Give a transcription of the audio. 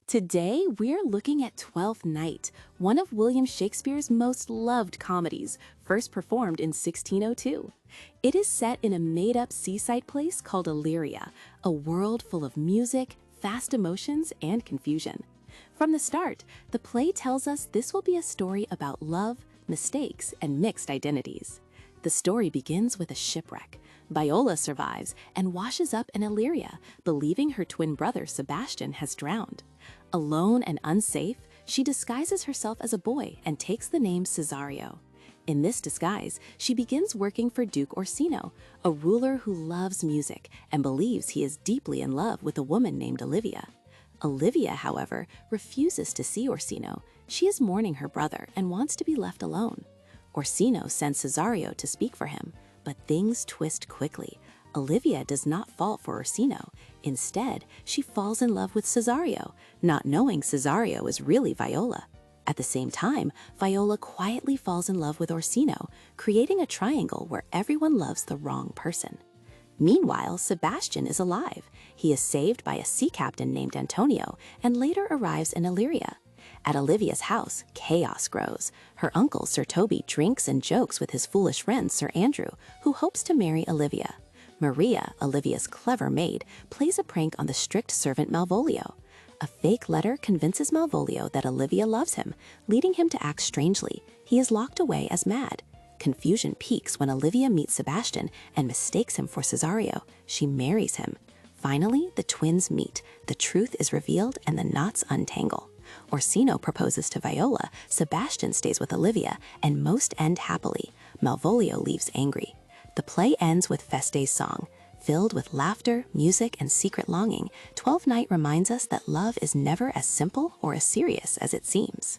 Today, we're looking at Twelfth Night, one of William Shakespeare's most loved comedies, first performed in 1602. It is set in a made-up seaside place called Illyria, a world full of music, fast emotions, and confusion. From the start, the play tells us this will be a story about love, mistakes, and mixed identities. The story begins with a shipwreck. Viola survives and washes up in Illyria, believing her twin brother Sebastian has drowned. Alone and unsafe, she disguises herself as a boy and takes the name Cesario. In this disguise, she begins working for Duke Orsino, a ruler who loves music and believes he is deeply in love with a woman named Olivia. Olivia, however, refuses to see Orsino. She is mourning her brother and wants to be left alone. Orsino sends Cesario to speak for him, but things twist quickly. Olivia does not fall for Orsino. Instead, she falls in love with Cesario, not knowing Cesario is really Viola. At the same time, Viola quietly falls in love with Orsino, creating a triangle where everyone loves the wrong person. Meanwhile, Sebastian is alive. He is saved by a sea captain named Antonio and later arrives in Illyria. At Olivia's house, chaos grows. Her uncle, Sir Toby, drinks and jokes with his foolish friend, Sir Andrew, who hopes to marry Olivia. Maria, Olivia's clever maid, plays a prank on the strict servant Malvolio. A fake letter convinces Malvolio that Olivia loves him, leading him to act strangely. He is locked away as mad. Confusion peaks when Olivia meets Sebastian and mistakes him for Cesario. She marries him. Finally, the twins meet. The truth is revealed and the knots untangle. Orsino proposes to Viola, Sebastian stays with Olivia, and most end happily. Malvolio leaves angry. The play ends with Feste's song. Filled with laughter, music, and secret longing, Twelfth Night reminds us that love is never as simple or as serious as it seems.